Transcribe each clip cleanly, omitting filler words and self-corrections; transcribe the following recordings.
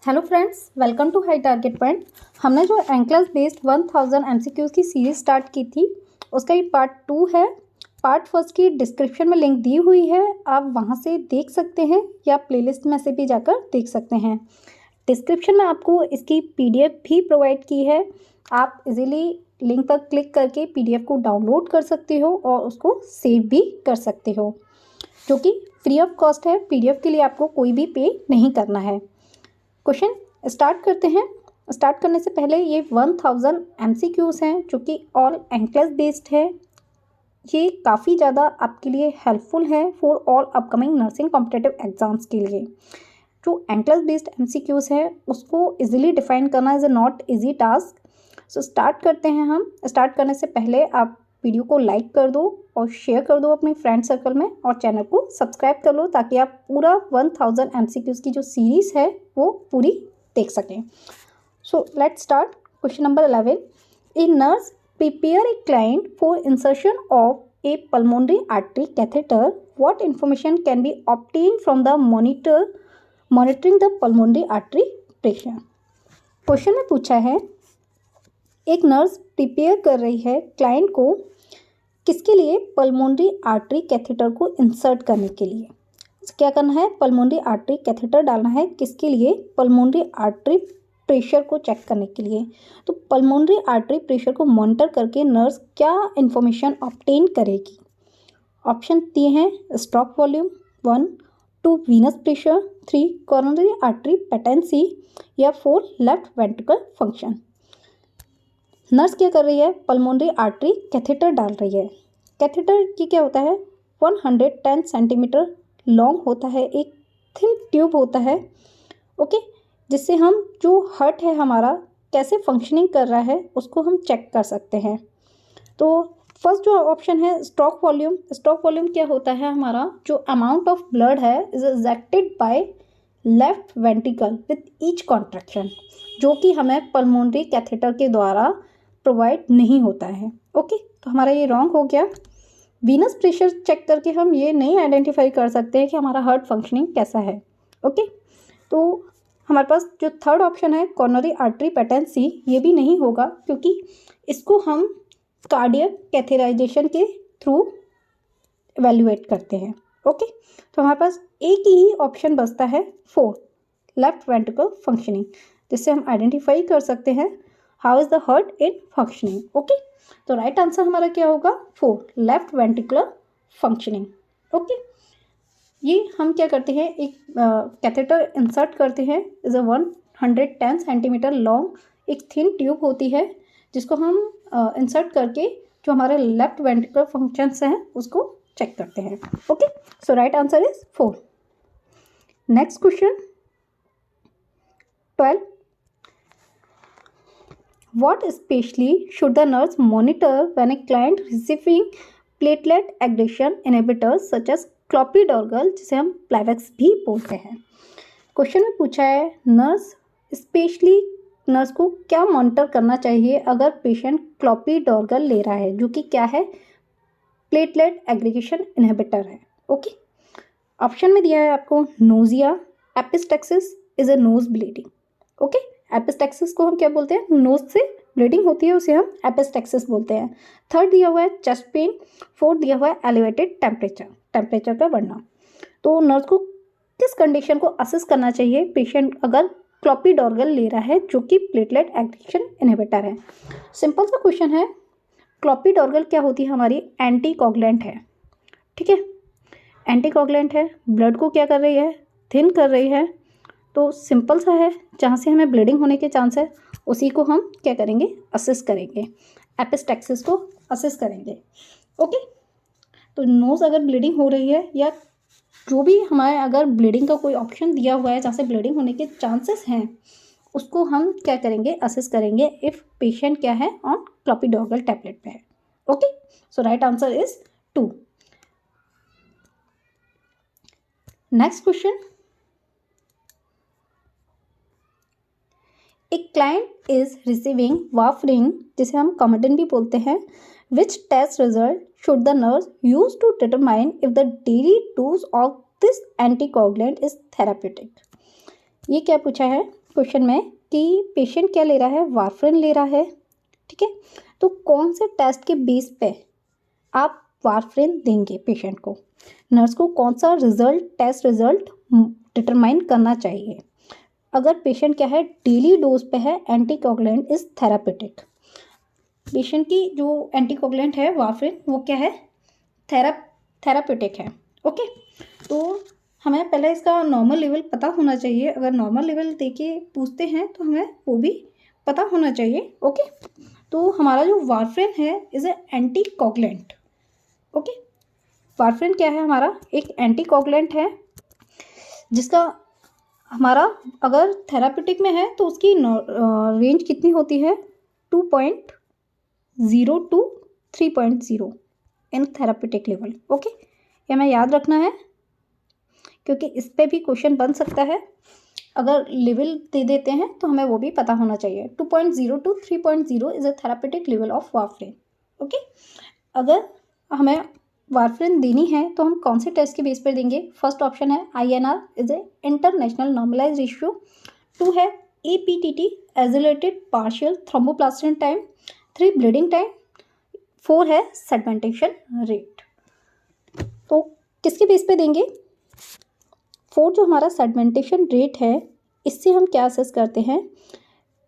Hello friends, welcome to high target point. हमने जो NCLEX based 1000 MCQs की series start की थी उसका ये पार्ट 2 है। पार्ट फर्स्ट की डिस्क्रिप्शन में लिंक दी हुई है, आप वहां से देख सकते हैं या प्लेलिस्ट में से भी जाकर देख सकते हैं। डिस्क्रिप्शन में आपको इसकी पीडीएफ भी प्रोवाइड की है, आप इजीली लिंक पर क्लिक करके पीडीएफ को डाउनलोड कर सकते हो और उसको सेव भी कर सकते हो, जो कि फ्री ऑफ कॉस्ट है। पीडीएफ के लिए आपको कोई भी पे नहीं करना है। क्वेश्चन स्टार्ट करते हैं। स्टार्ट करने से पहले ये 1000 एमसीक्यूज़ हैं जो कि ऑल एंक्लस बेस्ड है। ये काफ़ी ज़्यादा आपके लिए हेल्पफुल है for all upcoming nursing competitive exams के लिए। जो एंक्लस बेस्ड एमसीक्यूज़ है उसको इजीली डिफाइन करना is a not easy task. So start करते हैं हम। स्टार्ट करने से पहले आप वीडियो को लाइक कर दो और शेयर कर दो अपने फ्रेंड सर्कल में, और चैनल को सब्सक्राइब कर लो ताकि आप पूरा 1000 एमसीक्यूज़ की जो सीरीज़ है वो पूरी देख सकें। So let's start. Question number 11, a nurse prepare a client for insertion of a pulmonary artery catheter. What information can be obtained from the monitoring the pulmonary artery pressure? Question में पूछा है, एक nurse prepare कर रही है client को किसके लिए? पल्मोनरी आर्टरी कैथेटर को इंसर्ट करने के लिए। क्या करना है? पल्मोनरी आर्टरी कैथेटर डालना है। किसके लिए? पल्मोनरी आर्टरी प्रेशर को चेक करने के लिए। तो पल्मोनरी आर्टरी प्रेशर को मॉनिटर करके नर्स क्या इंफॉर्मेशन ऑब्टेन करेगी? ऑप्शन दिए हैं, stroke volume 1, 2 Venus pressure, 3 coronary artery patency, या 4 लेफ्ट वेंट्रिकल फंक्शन। नर्स क्या कर रही है? पल्मोनरी आर्टरी कैथेटर डाल रही है। कैथेटर की क्या होता है? 110 सेंटीमीटर लॉन्ग होता है, एक थिन ट्यूब होता है, ओके, जिससे हम जो हार्ट है हमारा कैसे फंक्शनिंग कर रहा है उसको हम चेक कर सकते हैं। तो फर्स्ट जो ऑप्शन है स्ट्रोक वॉल्यूम। स्ट्रोक वॉल्यूम क्या होता है? हमारा जो अमाउंट ऑफ ब्लड है is injected by left ventricle with each contraction, जो कि हमें पल्मोनरी कैथेटर के द्वारा प्रोवाइड नहीं होता है। ओके, तो हमारा ये रॉन्ग हो गया। वीनस प्रेशर चेक करके हम ये नहीं आइडेंटिफाई कर सकते हैं कि हमारा हार्ट फंक्शनिंग कैसा है। ओके, तो हमारे पास जो थर्ड ऑप्शन है कोरोनरी आर्टरी पेटेंसी, ये भी नहीं होगा क्योंकि इसको हम कार्डियक कैथेराइजेशन के थ्रू एवेल्युएट करते हैं। ओके, तो हमारे पास एक ही ऑप्शन बचता है 4 लेफ्ट वेंट्रिकल फंक्शनिंग, जिससे हम आइडेंटिफाई कर सकते हैं how is the heart in functioning. Okay, तो राइट आंसर हमारा क्या होगा? 4 लेफ्ट वेंट्रिकुलर फंक्शनिंग। ओके, ये हम क्या करते हैं, एक कैथेटर इंसर्ट करते हैं। इज अ 110 सेंटीमीटर लॉन्ग एक थिन ट्यूब होती है जिसको हम इंसर्ट करके जो हमारे लेफ्ट वेंट्रिकुलर फंक्शंस हैं उसको चेक करते हैं। Okay, so right answer is 4। Next question 12, what especially should the nurse monitor when a client receiving platelet aggregation inhibitors such as क्लोपिडोग्राल, जिसे हम प्लेवेक्स भी बोलते हैं। क्वेश्चन में पूछा है नर्स स्पेशली नर्स को क्या मॉनिटर करना चाहिए अगर पेशेंट क्लोपिडोग्राल ले रहा है, जो कि क्या है? प्लेटलेट एग्रीगेशन इनहिबिटर है। ओके, ऑप्शन में दिया है आपको nausea, epistaxis, is a nose bleeding. Okay, epistaxis को हम क्या बोलते हैं? नोज से ब्लीडिंग होती है उसे हम एपिस्टेक्सिस बोलते हैं। थर्ड दिया हुआ है चेस्ट पेन, फोर्थ दिया हुआ है एलिवेटेड टेम्परेचर का बढ़ना। तो नर्स को किस कंडीशन को असेस करना चाहिए पेशेंट अगर क्लोपिडोग्राल ले रहा है जो कि प्लेटलेट एग्रीगेशन इनहिबिटर है? सिंपल सा क्वेश्चन है। क्लोपिडोग्राल क्या होती है? हमारी एंटीकोगुलेंट है, ठीक है, एंटीकोगुलेंट है, ब्लड को क्या कर रही है? थिन कर रही है। तो सिंपल सा है, जहाँ से हमें ब्लीडिंग होने के चांस है उसी को हम क्या करेंगे? असेस करेंगे, एपिस्टेक्सिस को असेस करेंगे। ओके, तो नोज अगर ब्लीडिंग हो रही है या जो भी हमारे अगर ब्लीडिंग का कोई ऑप्शन दिया हुआ है जहाँ से ब्लीडिंग होने के चांसेस हैं उसको हम क्या करेंगे? असेस करेंगे इफ़ पेशेंट क्या है? ऑन क्लोपिडोग्राल टैबलेट पे है। Okay, so right answer is 2। Next question, एक क्लाइंट इज रिसीविंग वाफरिन, जिसे हम कॉमेडिन भी बोलते हैं, which test result should the nurse use to determine if the daily dose of this anticoagulant is therapeutic? ये क्या पूछा है? क्वेश्चन में कि पेशेंट क्या ले रहा है, वारफरिन ले रहा है, ठीक है। तो कौन से टेस्ट के बेस पे आप वारफरिन देंगे पेशेंट को? नर्स को कौन सा टेस्ट रिजल्ट डिटरमाइन करना चाहिए? अगर पेशेंट क्या है, डेली डोज पे है, एंटीकोगुलेंट इज थेरापेटिक। पेशेंट की जो एंटीकोगुलेंट है वारफरिन, वो क्या है, थेरापेटिक है। ओके, तो हमें पहले इसका नॉर्मल लेवल पता होना चाहिए। अगर नॉर्मल लेवल देके पूछते हैं तो हमें वो भी पता होना चाहिए। ओके, तो हमारा जो वारफरिन है is A anticoagulant. Okay, warfarin क्या है, हमारा एक एंटीकोगुलेंट है जिसका हमारा अगर थेरापेटिक में है तो उसकी रेंज कितनी होती है, 2.0 to 3.0 in therapeutic level. Okay, ये हमें याद रखना है क्योंकि इस पे भी क्वेश्चन बन सकता है। अगर लेवल दे देते हैं तो हमें वो भी पता होना चाहिए। 2.0 to 3.0 is a therapeutic level of warfarin. Okay, अगर हमें वारफरिन देनी है तो हम कौन से टेस्ट के बेस पर देंगे? फर्स्ट ऑप्शन है INR is a international normalize ratio. 2 है APTT isolated partial thromboplastin time. 3 bleeding time. 4 है सेगमेंटेशन रेट। तो किसके बेस पे देंगे? 4 जो हमारा सेगमेंटेशन रेट है, इससे हम क्या असेस करते हैं,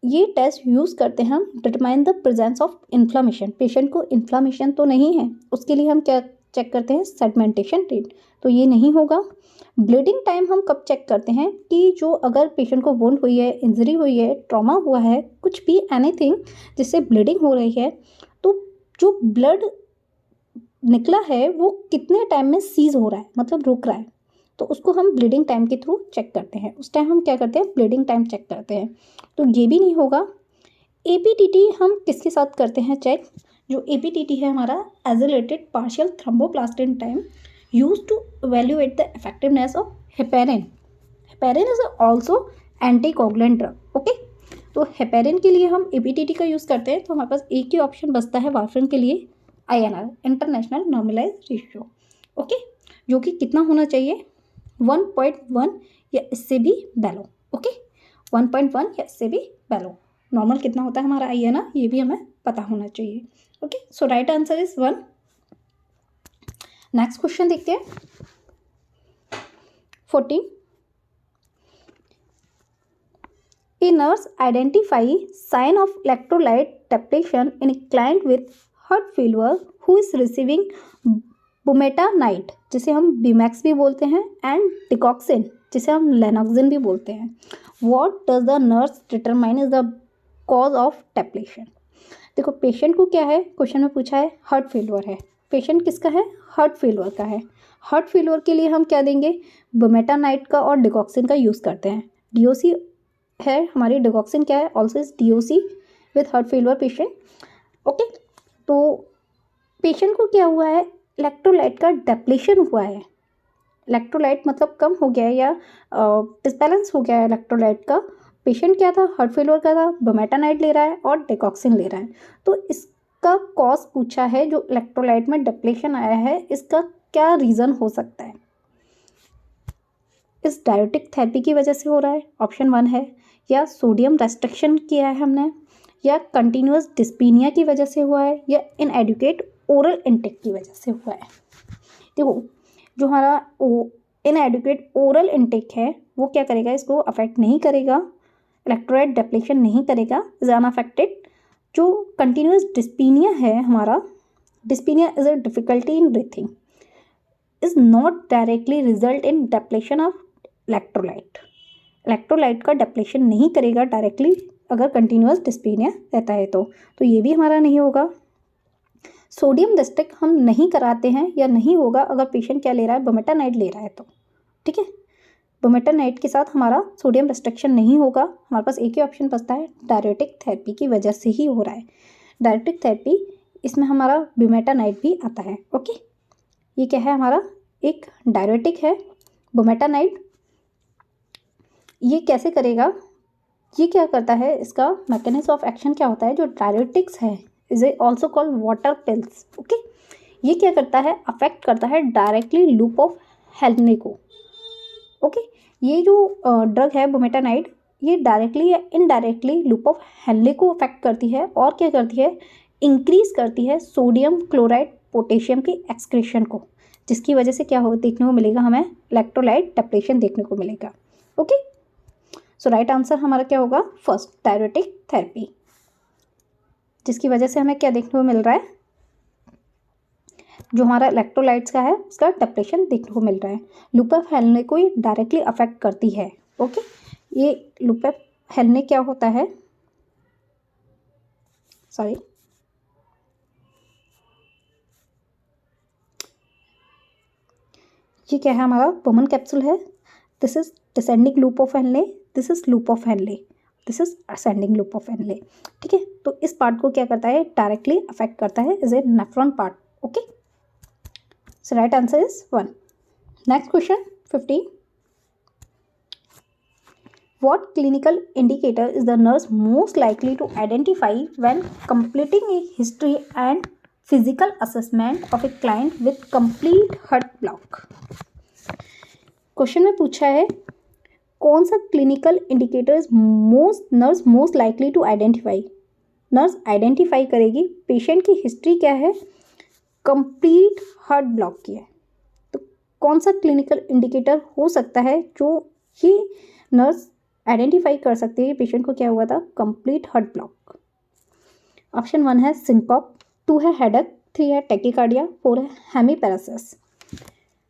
ये टेस्ट यूज़ करते हैं हम determine the presence of inflammation. Patient को इन्फ्लामेशन तो नहीं है, उसके लिए हम क्या चेक करते हैं, सेगमेंटेशन रेट। तो ये नहीं होगा। ब्लीडिंग टाइम हम कब चेक करते हैं कि जो अगर पेशेंट को वुंड हुई है, इंजरी हुई है, ट्रॉमा हुआ है, कुछ भी एनीथिंग जिससे ब्लीडिंग हो रही है, तो जो ब्लड निकला है वो कितने टाइम में सीज हो रहा है, मतलब रुक रहा है, तो उसको हम ब्लीडिंग टाइम के थ्रू चेक करते हैं। उस टाइम हम क्या करते हैं, ब्लीडिंग टाइम चेक करते हैं। तो ये भी नहीं होगा। APTT हम किसके साथ करते हैं चेक? जो APTT है हमारा isolated partial thromboplastin time use to evaluate the effectiveness of heparin. Heparin is also anticoagulant drug. Okay, तो हेपेरिन के लिए हम APTT का यूज़ करते हैं। तो हमारे पास एक ही ऑप्शन बचता है वारफरिन के लिए, INR international normalize ratio. Okay, जो कि कितना होना चाहिए, 1.1 या इससे भी बेलो। ओके, 1.1 या इससे भी बेलो। नॉर्मल कितना होता है हमारा INR, ये भी हमें पता होना चाहिए। Okay, so right answer is 1। Next question देखते हैं 14। A nurse identify sign of electrolyte depletion in a client with heart failure who is receiving बुमेटानाइट, जिसे हम बीमैक्स भी बोलते हैं, एंड डिकॉक्सिन, जिसे हम लेनॉक्सिन भी बोलते हैं। What does the nurse determine is the cause of depletion? देखो, पेशेंट को क्या है, क्वेश्चन में पूछा है हार्ट फेलियर है। पेशेंट किसका है, हार्ट फेलियर का है। हार्ट फेलियर के लिए हम क्या देंगे, बुमेटानाइट का और डिकॉक्सिन का यूज़ करते हैं। DOC है हमारी, डिकॉक्सिन क्या है, also is DOC with heart failure patient. Okay, तो पेशेंट को क्या हुआ है, इलेक्ट्रोलाइट का डेप्लीशन हुआ है। इलेक्ट्रोलाइट मतलब कम हो गया है या डिसबैलेंस हो गया है इलेक्ट्रोलाइट का। पेशेंट क्या था, हार्ट फेलियर का था, बुमेटानाइट ले रहा है और डिकॉक्सिन ले रहा है। तो इसका कॉज पूछा है, जो इलेक्ट्रोलाइट में डेप्लीशन आया है, इसका क्या रीज़न हो सकता है? इस डायोटिक थेरेपी की वजह से हो रहा है, ऑप्शन 1 है, या सोडियम रेस्ट्रिक्शन किया है हमने, या कंटिन्यूअस डिस्पीनिया की वजह से हुआ है, या इनएडुकेट ओरल इंटेक की वजह से हुआ है। देखो, जो हमारा इनएडुकेट ओरल इंटेक है वो क्या करेगा, इसको अफेक्ट नहीं करेगा, इलेक्ट्रोलाइट डेप्लीशन नहीं करेगा, इज अनअफेक्टेड। जो कंटिन्यूअस डिस्पीनिया है हमारा, dyspnoea is a difficulty in breathing, is not directly result in depletion of electrolyte. Electrolyte का डेप्लीशन नहीं करेगा डायरेक्टली अगर कंटिन्यूअस डिस्पीनिया रहता है तो ये भी हमारा नहीं होगा। सोडियम रेस्ट्रिक्ट हम नहीं कराते हैं या नहीं होगा अगर पेशेंट क्या ले रहा है, बुमेटानाइट ले रहा है तो, ठीक है। बुमेटानाइट के साथ हमारा सोडियम रेस्ट्रिक्शन नहीं होगा। हमारे पास एक ही ऑप्शन बचता है, डायरेटिक थेरेपी की वजह से ही हो रहा है। डायरेटिक थेरेपी, इसमें हमारा बुमेटानाइट भी आता है। ओके, ये क्या है हमारा, एक डायरेटिक है बुमेटानाइट। ये कैसे करेगा, ये क्या करता है, इसका मैकेनिज्म ऑफ एक्शन क्या होता है, जो डायरेटिक्स है is also called water pills. Okay, ये क्या करता है, अफेक्ट करता है डायरेक्टली लूप ऑफ हेल्मने को। ओके, ये जो ड्रग है बुमेटानाइट, ये डायरेक्टली या इनडायरेक्टली लूप ऑफ हेनले को अफेक्ट करती है और क्या करती है, इंक्रीज करती है सोडियम क्लोराइड पोटेशियम की एक्सक्रीशन को, जिसकी वजह से क्या हो देखने को मिलेगा, हमें इलेक्ट्रोलाइट डेप्लेशन देखने को मिलेगा। ओके, सो राइट आंसर हमारा क्या होगा, फर्स्ट डायरेटिक थेरेपी, जिसकी वजह से हमें क्या देखने को मिल रहा है, जो हमारा इलेक्ट्रोलाइट्स का है उसका डेप्लेशन देखने को मिल रहा है। लूप ऑफ हेनले को ये डायरेक्टली अफेक्ट करती है। ओके, ये लूप ऑफ हेनले क्या होता है, सॉरी, ये क्या है, हमारा वुमन कैप्सूल है। This is descending loop of Henle, this is loop of Henle, this is ascending loop of Henle. ठीक है, तो इस पार्ट को क्या करता है, डायरेक्टली अफेक्ट करता है, is A nephron part. Okay, so right answer is 1। Next question 15, what clinical indicator is the nurse most likely to identify when completing a history and physical assessment of a client with complete heart block? Question में पूछा है कौन सा clinical indicators nurse most likely to identify, nurse identify करेगी patient की history क्या है, complete heart block की है। तो कौन सा क्लिनिकल इंडिकेटर हो सकता है जो ये नर्स आइडेंटिफाई कर सकते हैं पेशेंट को क्या हुआ था, कंप्लीट हार्ट ब्लॉक। ऑप्शन 1 है सिंकॉप, 2 है हेडेक, 3 है टेकिकार्डिया, 4 है हेमीपैरेसिस।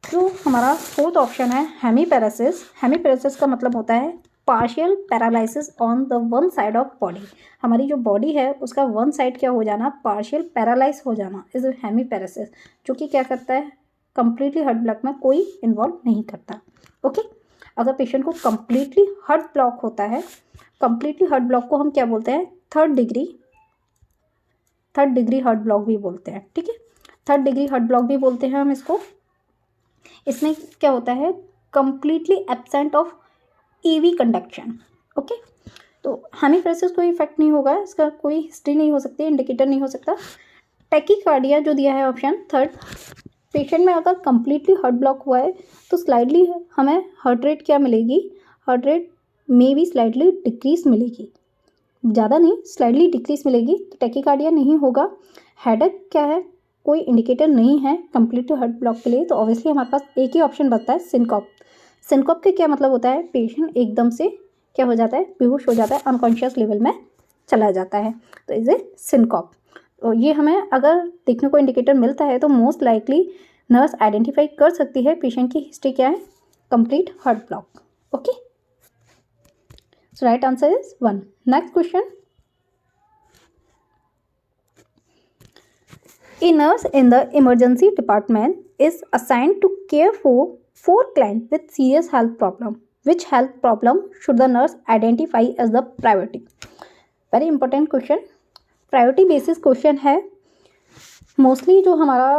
जो हमारा फोर्थ ऑप्शन है हेमीपैरेसिस, हेमीपैरेसिस का मतलब होता है partial paralysis on the one side of body. हमारी जो बॉडी है उसका वन साइड क्या हो जाना, पार्शियल पैरालाइज हो जाना, इज हेमीपैरेसिस, जो कि क्या करता है, कंप्लीटली हार्ट ब्लॉक में कोई इन्वॉल्व नहीं करता। ओके, अगर पेशेंट को कंप्लीटली हार्ट ब्लॉक होता है, कंप्लीटली हार्ट ब्लॉक को हम क्या बोलते हैं, थर्ड डिग्री हार्ट ब्लॉक भी बोलते हैं। ठीक है, थर्ड डिग्री हार्ट ब्लॉक भी बोलते हैं हम इसको। इसमें क्या होता है, completely absent of EV conduction. Okay, तो हेमीपैरेसिस कोई इफेक्ट नहीं होगा, इसका कोई हिस्ट्री नहीं हो सकती, इंडिकेटर नहीं हो सकता। टेकिकार्डिया जो दिया है ऑप्शन थर्ड, पेशेंट में अगर कंप्लीटली हार्ट ब्लॉक हुआ है तो स्लाइडली हमें हार्ट रेट क्या मिलेगी, हार्ट रेट में भी स्लाइडली डिक्रीज मिलेगी, ज़्यादा नहीं, स्लाइडली डिक्रीज मिलेगी, टेकिकार्डिया नहीं होगा। हेडेक क्या है, कोई इंडिकेटर नहीं है कंप्लीटली हार्ट ब्लॉक के लिए, तो ऑब्वियसली हमारे पास एक ही ऑप्शन बचता है सिंकॉप। सिंकॉप के क्या मतलब होता है, पेशेंट एकदम से क्या हो जाता है, बेहोश हो जाता है, अनकॉन्शियस लेवल में चला जाता है, तो इज ए सिंकॉप। तो ये हमें अगर देखने को इंडिकेटर मिलता है तो मोस्ट लाइकली नर्स आइडेंटिफाई कर सकती है पेशेंट की हिस्ट्री क्या है, complete heart block. Okay, so right answer is 1। Next question, A nurse in the emergency department is assigned to care for 4 clients with serious health problem. Which health problem should the nurse identify as the priority? Very important question. Priority basis question है। Mostly जो हमारा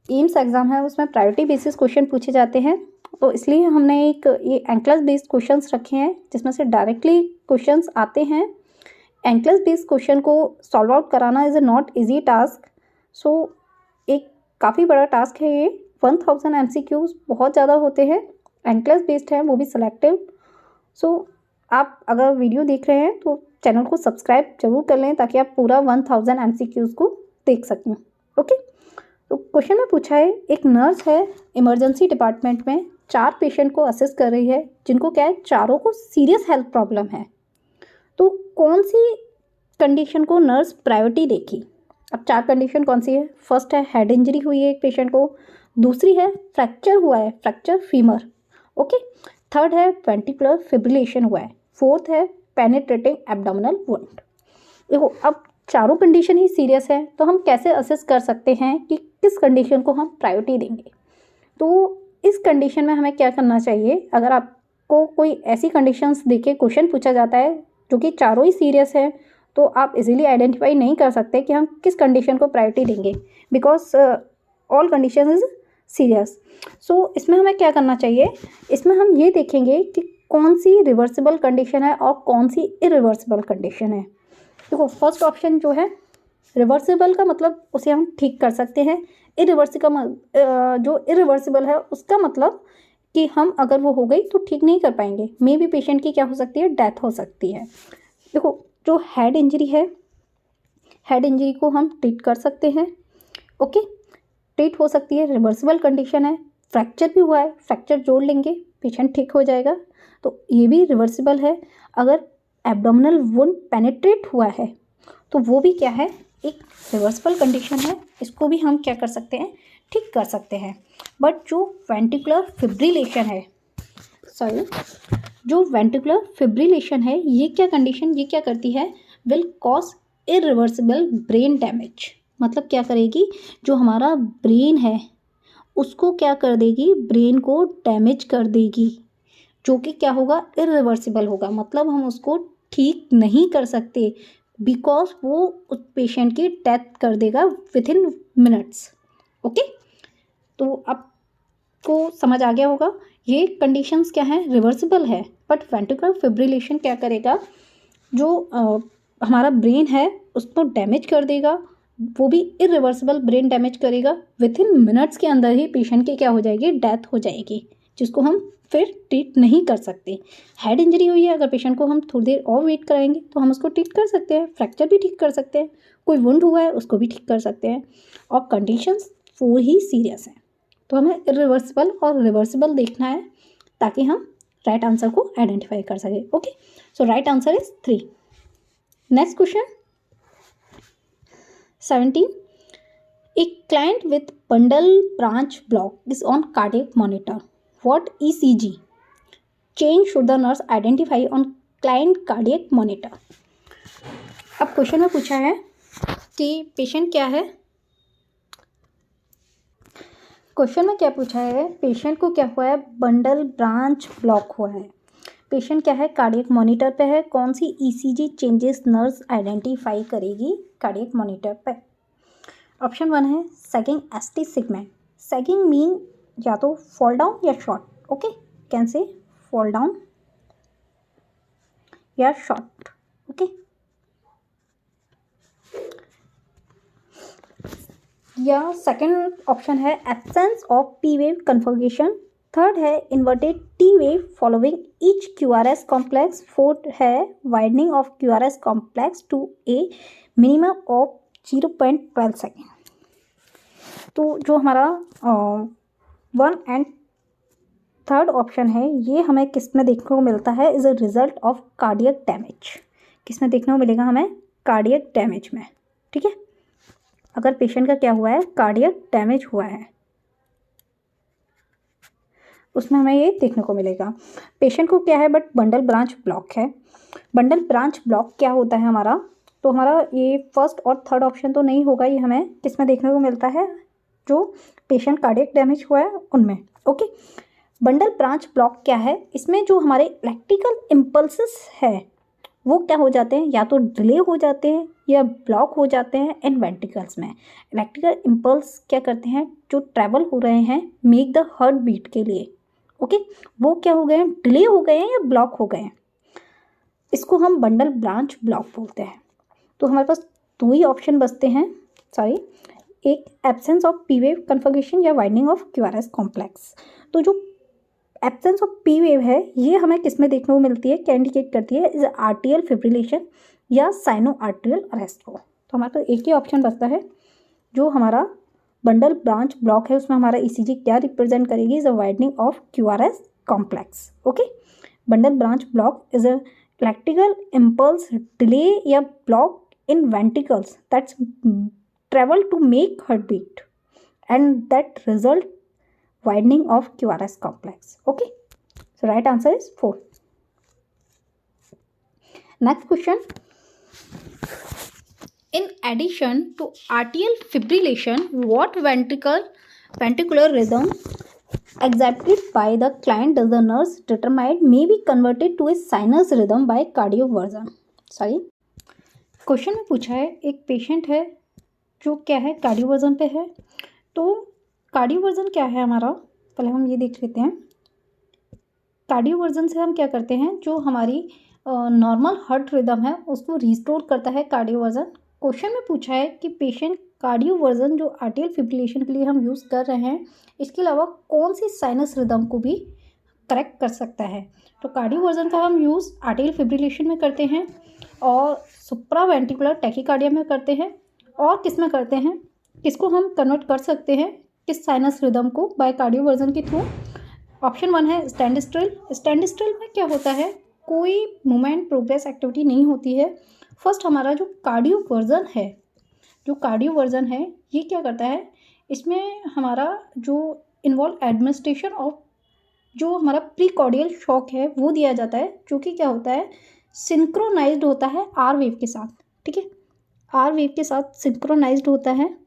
AIIMS exam है उसमें priority basis question पूछे जाते हैं, तो इसलिए हमने एक ये एंक्लस बेस्ड क्वेश्चंस रखे हैं जिसमें से डायरेक्टली क्वेश्चंस आते हैं। एंक्लस बेस्ड क्वेश्चन को सॉल्व आउट कराना is a not easy task, so एक काफ़ी बड़ा टास्क है ये। 1000 MCQs बहुत ज़्यादा होते हैं, एंक्लस बेस्ड है, वो भी सिलेक्टिव। सो आप अगर वीडियो देख रहे हैं तो चैनल को सब्सक्राइब जरूर कर लें ताकि आप पूरा 1000 MCQs को देख सकें। ओके, तो क्वेश्चन में पूछा है एक नर्स है इमरजेंसी डिपार्टमेंट में 4 पेशेंट को असिस्ट कर रही है जिनको क्या है, चारों को सीरियस हेल्थ प्रॉब्लम है, तो कौन सी कंडीशन को नर्स प्रायोरिटी देगी। अब 4 कंडीशन कौन सी है, फर्स्ट है हेड इंजरी हुई है एक पेशेंट को, दूसरी है फ्रैक्चर हुआ है, फ्रैक्चर फीमर। ओके, थर्ड है वेंट्रिकुलर फिब्रिलेशन हुआ है, फोर्थ है पेनिट्रेटिंग एब्डोमिनल वुंड। देखो अब चारों कंडीशन ही सीरियस है, तो हम कैसे असेस कर सकते हैं कि किस कंडीशन को हम प्रायोरिटी देंगे। तो इस कंडीशन में हमें क्या करना चाहिए, अगर आपको कोई ऐसी कंडीशंस देके क्वेश्चन पूछा जाता है जो कि चारों ही सीरियस है, तो आप इजीली आइडेंटिफाई नहीं कर सकते कि हम किस कंडीशन को प्रायोरिटी देंगे, because all condition is serious. So इसमें हमें क्या करना चाहिए, इसमें हम ये देखेंगे कि कौन सी रिवर्सिबल कंडीशन है और कौन सी इरिवर्सिबल कंडीशन है। देखो फर्स्ट ऑप्शन जो है रिवर्सिबल का मतलब उसे हम ठीक कर सकते हैं, जो इरिवर्सिबल है उसका मतलब कि हम अगर वो हो गई तो ठीक नहीं कर पाएंगे, मे भी पेशेंट की क्या हो सकती है, डेथ हो सकती है। देखो जो हेड इंजरी है, हेड इंजरी को हम ट्रीट कर सकते हैं, ओके, ट्रीट हो सकती है, रिवर्सिबल कंडीशन है। फ्रैक्चर भी हुआ है, फ्रैक्चर जोड़ लेंगे, पेशेंट ठीक हो जाएगा, तो ये भी रिवर्सिबल है। अगर एब्डोमिनल वुंड पेनिट्रेट हुआ है तो वो भी क्या है, एक रिवर्सिबल कंडीशन है, इसको भी हम क्या कर सकते हैं, ठीक कर सकते हैं। बट जो वेंट्रिकुलर फिब्रिलेशन है, सॉरी, जो वेंट्रिकुलर फिब्रिलेशन है, ये क्या कंडीशन, ये क्या करती है, will cause irreversible brain damage. मतलब क्या करेगी, जो हमारा ब्रेन है उसको क्या कर देगी, ब्रेन को डैमेज कर देगी, जो कि क्या होगा, इरिवर्सिबल होगा। मतलब हम उसको ठीक नहीं कर सकते, बिकॉज वो उस पेशेंट की डेथ कर देगा विद इन मिनट्स, ओके। तो आपको समझ आ गया होगा, ये कंडीशंस क्या हैं, रिवर्सिबल है, बट वेंट्रिकुलर फिब्रिलेशन क्या करेगा, जो हमारा ब्रेन है उसको डैमेज कर देगा, वो भी इरिवर्सिबल ब्रेन डैमेज करेगा, विद इन मिनट्स के अंदर ही पेशेंट की क्या हो जाएगी, डेथ हो जाएगी, जिसको हम फिर ट्रीट नहीं कर सकते। हेड इंजरी हुई है, अगर पेशेंट को हम थोड़ी देर और वेट कराएंगे तो हम उसको ट्रीट कर सकते हैं, फ्रैक्चर भी ठीक कर सकते हैं, कोई वुंड हुआ है उसको भी ठीक कर सकते हैं, और कंडीशंस 4 ही सीरियस हैं। तो हमें इरिवर्सिबल और रिवर्सिबल देखना है ताकि हम राइट आंसर को आइडेंटिफाई कर सकें, okay. So right answer is 3। Next question 17. A client with bundle branch block is on cardiac monitor. What ECG change should the nurse identify on client cardiac monitor? अब question में पूछा है कि patient क्या है, question में क्या पूछा है, पेशेंट को क्या हुआ है, बंडल ब्रांच ब्लॉक हुआ है, पेशेंट क्या है, कार्डियक मॉनिटर पे है, कौन सी ईसीजी चेंजेस नर्स आइडेंटिफाई करेगी कार्डियक मॉनिटर पे। ऑप्शन 1 है sagging ST segment. Sagging mean या तो फॉल डाउन या short, okay, can say fall down या शॉर्ट, ओके। या सेकंड ऑप्शन है absence of P wave configuration. Third है inverted T wave following each QRS complex. Fourth है widening of QRS complex to a minimum of 0.12 second. तो जो हमारा 1 and third option है, ये हमें किस में देखने को मिलता है, is a result of cardiac damage. किस में देखने को मिलेगा हमें, कार्डियक डैमेज में, ठीक है। अगर पेशेंट का क्या हुआ है, कार्डियक डैमेज हुआ है, उसमें हमें ये देखने को मिलेगा। पेशेंट को क्या है, बट बंडल ब्रांच ब्लॉक है। बंडल ब्रांच ब्लॉक क्या होता है हमारा, तो हमारा ये फर्स्ट और थर्ड ऑप्शन तो नहीं होगा, ये हमें किस में देखने को मिलता है, जो पेशेंट कार्डियक डैमेज हुआ है उनमें, ओके। बंडल ब्रांच ब्लॉक क्या है, इसमें जो हमारे इलेक्ट्रिकल इम्पल्सेस है वो क्या हो जाते हैं, या तो डिले हो जाते हैं या ब्लॉक हो जाते हैं इन वेंट्रिकल्स में। इलेक्ट्रिकल इम्पल्स क्या करते हैं, जो ट्रैवल हो रहे हैं मेक द हार्ट बीट के लिए, ओके, वो क्या हो गए हैं, डिले हो गए हैं या ब्लॉक हो गए हैं, इसको हम बंडल ब्रांच ब्लॉक बोलते हैं। तो हमारे पास 2 ही ऑप्शन बचते हैं, सॉरी, एक एब्सेंस ऑफ पी वेव कन्फर्गेशन या वाइडनिंग ऑफ क्यूआरएस कॉम्प्लेक्स। तो जो एब्सेंस ऑफ पी वेव है, ये हमें किस में देखने को मिलती है, क्या इंडिकेट करती है, इज आर्टियल फिब्रिलेशन या साइनो आर्टियल अरेस्ट को। तो हमारे पास एक ही ऑप्शन बचता है, जो हमारा बंडल ब्रांच ब्लॉक है, उसमें हमारा ईसीजी क्या रिप्रेजेंट करेगी, is a widening of QRS complex, okay. Bundle branch block is a electrical impulse delay या block in ventricles that's travel to make heartbeat and that result widening of QRS complex, okay. So right answer is 4. Next question, in addition to atrial fibrillation, what ventricular rhythm exhibited by the client does the nurse determine may be converted to a sinus rhythm by cardioversion? Sorry, question में पूछा है, एक patient है जो क्या है, cardioversion पे है। तो कार्डियोवर्जन क्या है हमारा, पहले हम ये देख लेते हैं। कार्डियोवर्जन से हम क्या करते हैं, जो हमारी नॉर्मल हार्ट रिदम है उसको रिस्टोर करता है कार्डियोवर्जन। क्वेश्चन में पूछा है कि पेशेंट कार्डियोवर्जन जो आर्टियल फिब्रिलेशन के लिए हम यूज़ कर रहे हैं, इसके अलावा कौन सी साइनस रिदम को भी करेक्ट कर सकता है। तो कार्डियो वर्जन का हम यूज़ आर्टियल फिब्रिलेशन में करते हैं और सुप्रावेंट्रिकुलर टैकीकार्डिया में करते हैं। और किस में करते हैं, किसको हम कन्वर्ट कर सकते हैं किस साइनस रिदम को बाय कार्डियो वर्जन के थ्रू। ऑप्शन 1 है स्टैंड स्टिल। स्टैंड स्टिल में क्या होता है, कोई मूवमेंट प्रोग्रेस एक्टिविटी नहीं होती है। फर्स्ट हमारा जो कार्डियो वर्जन है ये क्या करता है, इसमें हमारा जो इन्वॉल्व एडमिनिस्ट्रेशन ऑफ जो हमारा प्रीकॉर्डियल शॉक है वो दिया जाता है, जो कि क्या होता है सिंक्रोनाइज्ड होता है आर वेव के साथ। ठीक है, आर वेव के साथ सिंक्रोनाइज्ड होता है।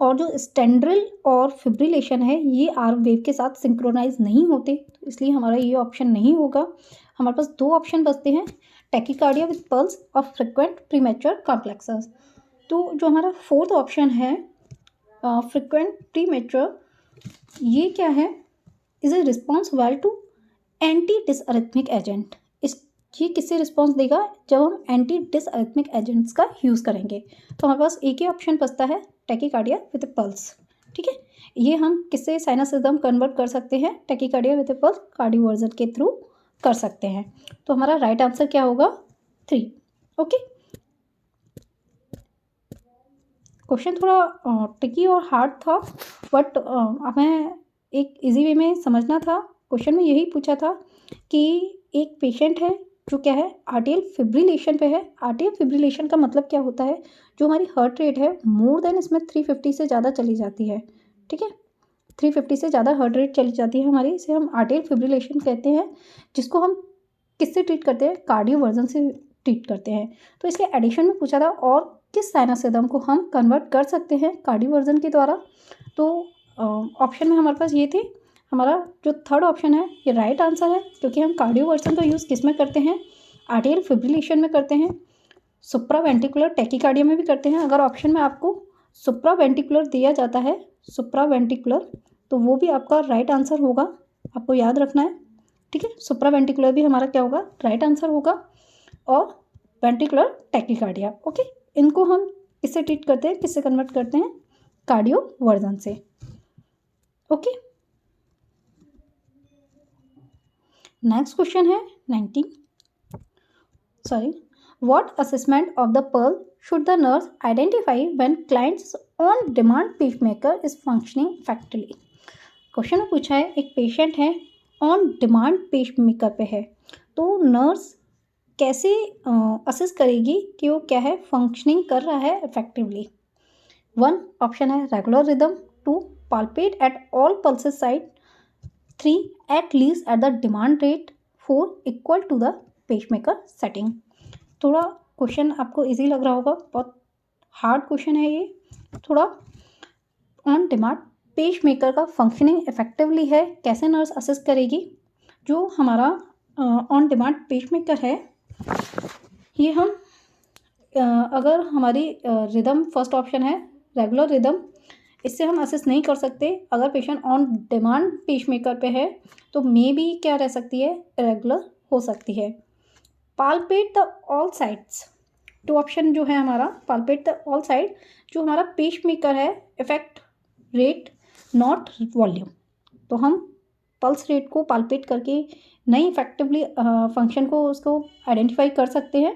और जो स्टेंड्रल और फिब्रिलेशन है ये आर वेव के साथ सिंक्रोनाइज नहीं होते, तो इसलिए हमारा ये ऑप्शन नहीं होगा। हमारे पास 2 ऑप्शन बचते हैं, टैकीकार्डिया विद पल्स और फ्रिक्वेंट प्रीमेच्योर कॉम्प्लेक्सेस। तो जो हमारा 4th ऑप्शन है फ्रिक्वेंट प्रीमेच्योर, ये क्या है, is a response well to anti dysrhythmic agent. ये किससे रिस्पॉन्स देगा, जब हम एंटी डिसअरिथमिक एजेंट्स का यूज़ करेंगे। तो हमारे पास एक ही ऑप्शन बचता है टैकीकार्डिया विद पल्स। ठीक है, ये हम किससे साइनस रिदम कन्वर्ट कर सकते हैं, tachycardia with pulse cardio version के थ्रू कर सकते हैं। तो हमारा राइट आंसर क्या होगा 3। ओके, क्वेश्चन थोड़ा ट्रिकी और हार्ड था, बट हमें एक इजी वे में समझना था। क्वेश्चन में यही पूछा था कि एक पेशेंट है जो क्या है आर्टियल फिब्रिलेशन पे है। आर्टियल फिब्रिलेशन का मतलब क्या होता है, जो हमारी हार्ट रेट है मोर देन इसमें 350 से ज़्यादा चली जाती है। ठीक है, 350 से ज़्यादा हार्ट रेट चली जाती है हमारी, इसे हम आर्टियल फिब्रिलेशन कहते हैं, जिसको हम किससे ट्रीट करते हैं, कार्डियो वर्जन से ट्रीट करते हैं। तो इसके एडिशन में पूछा था और किस साइनस रिदम को हम कन्वर्ट कर सकते हैं कार्डियो वर्जन के द्वारा। तो ऑप्शन में हमारे पास ये थे, हमारा जो 3rd ऑप्शन है ये राइट आंसर है, क्योंकि हम कार्डियो वर्जन का यूज़ किस में करते हैं, आर्टियल फिब्रिलेशन में करते हैं, सुप्रावेंट्रिकुलर टैकीकार्डिया में भी करते हैं। अगर ऑप्शन में आपको सुप्रावेंट्रिकुलर दिया जाता है, सुप्रावेंट्रिकुलर, तो वो भी आपका राइट आंसर होगा, आपको याद रखना है। ठीक है, सुप्रावेंट्रिकुलर भी हमारा क्या होगा, राइट आंसर होगा। और वेंट्रिकुलर टैकीकार्डिया, ओके, इनको हम किससे ट्रीट करते हैं, किससे कन्वर्ट करते हैं, कार्डियो वर्जन से। ओके, नेक्स्ट क्वेश्चन है 19। What assessment of the pulse should the nurse identify when client's on-demand pacemaker is functioning effectively? Question में पूछा है एक पेशेंट है ऑन डिमांड पेसमेकर पे है, तो नर्स कैसे असेस करेगी कि वो क्या है फंक्शनिंग कर रहा है इफेक्टिवली। 1 ऑप्शन है regular rhythm, 2 palpate at all pulses side, 3 at least at the demand rate, 4 equal to the pacemaker setting. थोड़ा क्वेश्चन आपको इजी लग रहा होगा, बहुत हार्ड क्वेश्चन है ये। थोड़ा ऑन डिमांड पेसमेकर का फंक्शनिंग इफेक्टिवली है, कैसे नर्स असेस करेगी। जो हमारा ऑन डिमांड पेसमेकर है ये हम अगर हमारी रिदम फर्स्ट ऑप्शन है रेगुलर रिदम, इससे हम असेस नहीं कर सकते। अगर पेशेंट ऑन डिमांड पेसमेकर पे है तो मे बी क्या रह सकती है, रेगुलर हो सकती है। Palpate the all sides, 2 option जो है हमारा पाल्पेट द ऑल साइड, जो हमारा पेसमेकर है इफेक्ट रेट नॉट वॉल्यूम, तो हम पल्स रेट को पाल्पेट करके नहीं इफेक्टिवली फंक्शन को उसको आइडेंटिफाई कर सकते हैं।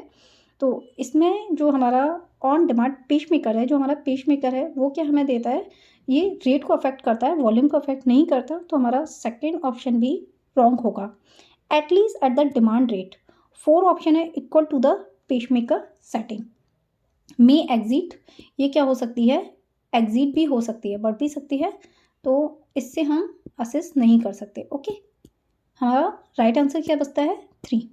तो इसमें जो हमारा ऑन डिमांड पेसमेकर है, जो हमारा पेसमेकर है वो क्या हमें देता है, ये रेट को अफेक्ट करता है, वॉल्यूम को अफेक्ट नहीं करता। तो हमारा सेकेंड ऑप्शन भी रॉन्ग होगा, at least at the demand rate. 4 option है equal to the pacemaker setting. May exit, ये क्या हो सकती है, एग्जिट भी हो सकती है, बढ़ भी सकती है, तो इससे हम असेस नहीं कर सकते। ओके, हमारा राइट आंसर क्या बचता है 3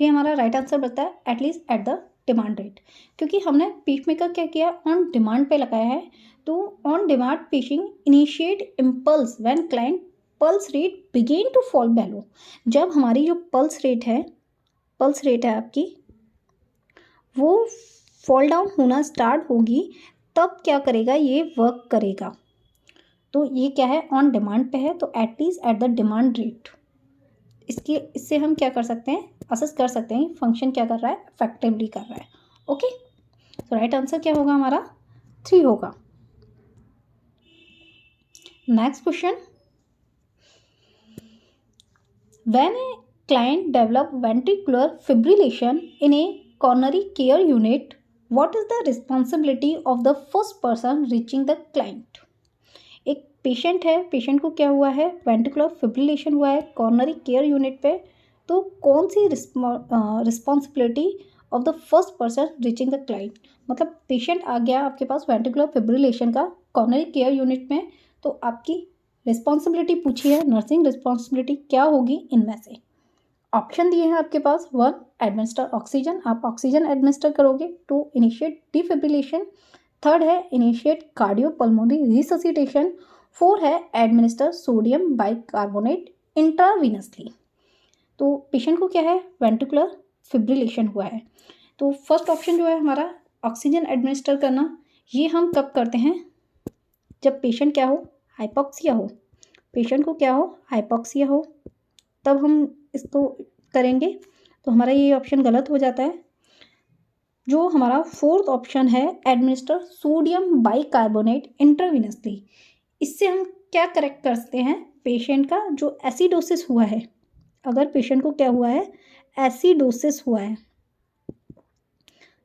हमारा राइट आंसर बचता है at least at the demand rate, क्योंकि हमने पेसमेकर क्या किया ऑन डिमांड पे लगाया है। तो on demand pacing initiate impulse when client pulse rate begin to fall below, जब हमारी जो पल्स रेट है आपकी वो फॉल डाउन होना स्टार्ट होगी, तब क्या करेगा, ये वर्क करेगा। तो ये क्या है ऑन डिमांड पे है, तो at least at the demand rate, इससे हम क्या कर सकते हैं, असेस कर सकते हैं फंक्शन क्या कर रहा है, इफेक्टिवली कर रहा है। ओके, तो राइट आंसर क्या होगा हमारा 3 होगा। Next question when a client develop ventricular fibrillation in A coronary care unit, what is the responsibility of the first person reaching the client? एक पेशेंट है, पेशेंट को क्या हुआ है, वेंट्रिकुलर फिब्रिलेशन हुआ है कॉर्नरी केयर यूनिट पे, तो कौन सी responsibility of the first person reaching the client? मतलब पेशेंट आ गया आपके पास वेंट्रिकुलर फिब्रिलेशन का कॉर्नरी केयर यूनिट में, तो आपकी रिस्पॉन्सिबिलिटी पूछी है, नर्सिंग रिस्पॉन्सिबिलिटी क्या होगी इनमें से? ऑप्शन दिए हैं आपके पास। 1, एडमिनिस्टर ऑक्सीजन, आप ऑक्सीजन एडमिनिस्टर करोगे। 2, इनिशिएट डिफिब्रिलेशन। 3rd है इनिशिएट कार्डियोपल्मोनरी रिससिटेशन। 4 है एडमिनिस्टर सोडियम बाइकार्बोनेट इंट्रावीनसली। तो पेशेंट को क्या है, वेंट्रिकुलर फिब्रिलेशन हुआ है। तो फर्स्ट ऑप्शन जो है हमारा ऑक्सीजन एडमिनिस्टर करना, ये हम कब करते हैं, जब पेशेंट क्या हो, हाइपॉक्सिया हो, पेशेंट को क्या हो, हाइपॉक्सिया हो, तब हम इसको करेंगे। तो हमारा ये ऑप्शन गलत हो जाता है। जो हमारा 4th ऑप्शन है एडमिनिस्टर सोडियम बाइकार्बोनेट इंट्रावीनसली, इससे हम क्या करेक्ट कर सकते हैं, पेशेंट का जो एसिडोसिस हुआ है, अगर पेशेंट को क्या हुआ है, एसिडोसिस हुआ है,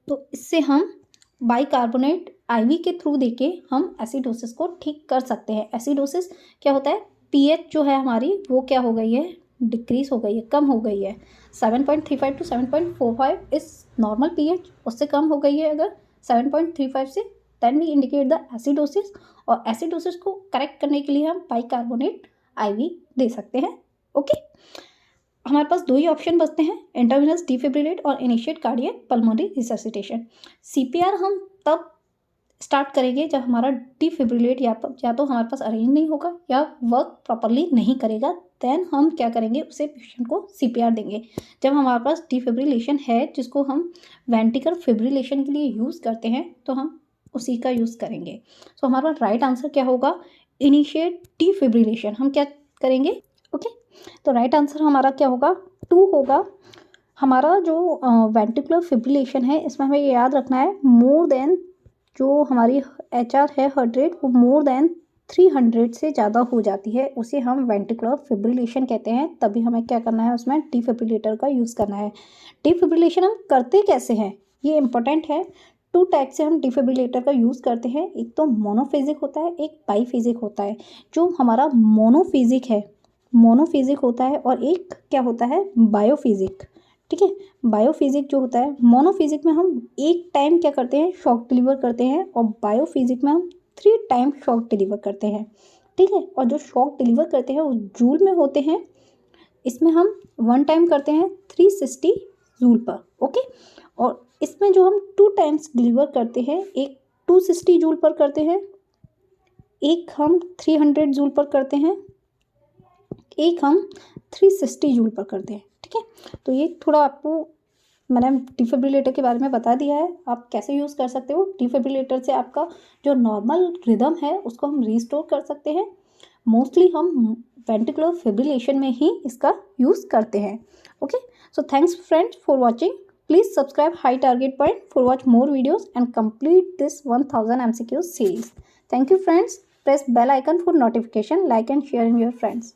तो इससे हम बाइकार्बोनेट आईवी के थ्रू देके हम एसिडोसिस को ठीक कर सकते हैं। एसिडोसिस क्या होता है, पीएच जो है हमारी वो क्या हो गई है, डिक्रीज हो गई है, कम हो गई है। 7.35 to 7.45 इस नॉर्मल पीएच, उससे कम हो गई है अगर 7.35 से, then we indicate the acidosis. और एसिडोसिस को करेक्ट करने के लिए हम बाइकार्बोनेट आईवी दे सकते हैं। ओके, हमारे पास 2 ही ऑप्शन बचते हैं, इंट्रावेनस डिफिब्रिलेट और initiate cardiac pulmonary resuscitation. CPR हम तब स्टार्ट करेंगे जब हमारा डिफिब्रिलेट या तो हमारे पास अरेंज नहीं होगा या वर्क प्रॉपरली नहीं करेगा, देन हम क्या करेंगे, उसे पेशेंट को सीपीआर देंगे। जब हमारे पास डिफिब्रिलेशन है, जिसको हम वेंट्रिकुलर फिब्रिलेशन के लिए यूज़ करते हैं, तो हम उसी का यूज़ करेंगे। तो हमारा राइट आंसर क्या होगा, इनिशिएट डिफिब्रिलेशन हम क्या करेंगे। ओके, तो राइट आंसर हमारा क्या होगा, 2 होगा। हमारा जो वेंट्रिकुलर फिब्रिलेशन है, इसमें हमें ये याद रखना है, मोर देन जो हमारी HR है हार्ट रेट, वो मोर देन 300 से ज़्यादा हो जाती है, उसे हम वेंट्रिकुलर फिब्रिलेशन कहते हैं। तभी हमें क्या करना है, उसमें डिफिब्रिलेटर का यूज़ करना है। डिफिब्रिलेशन हम करते कैसे हैं, ये इंपॉर्टेंट है। 2 टाइप से हम डिफिब्रिलेटर का यूज़ करते हैं, एक तो मोनोफेजिक होता है, एक बाईफेजिक होता है। जो हमारा मोनोफेजिक होता है और एक क्या होता है, बायोफिजिक। ठीक है, बायोफिजिक जो होता है, मोनोफिजिक में हम एक टाइम क्या करते हैं, शॉक डिलीवर करते हैं, और बायोफिजिक में हम 3 टाइम शॉक डिलीवर करते हैं। ठीक है, और जो शॉक डिलीवर करते हैं वो जूल में होते हैं, इसमें हम 1 टाइम करते हैं 360 जूल पर। ओके, और इसमें जो हम 2 टाइम्स डिलीवर करते हैं, एक 260 जूल पर करते हैं, एक हम 300 जूल पर करते हैं, एक हम 360 जूल पर करते हैं। ठीक है, तो ये थोड़ा आपको मैंने डिफिब्रिलेटर के बारे में बता दिया है, आप कैसे यूज़ कर सकते हो। डिफिब्रिलेटर से आपका जो नॉर्मल रिदम है उसको हम रिस्टोर कर सकते हैं। मोस्टली हम वेंट्रिकुलर फिब्रिलेशन में ही इसका यूज़ करते हैं। Okay, so thanks friends for watching. Please subscribe high target point for watch more videos and complete this 1000 MCQ series. Thank you friends. Press bell icon for notification, like and share in your friends.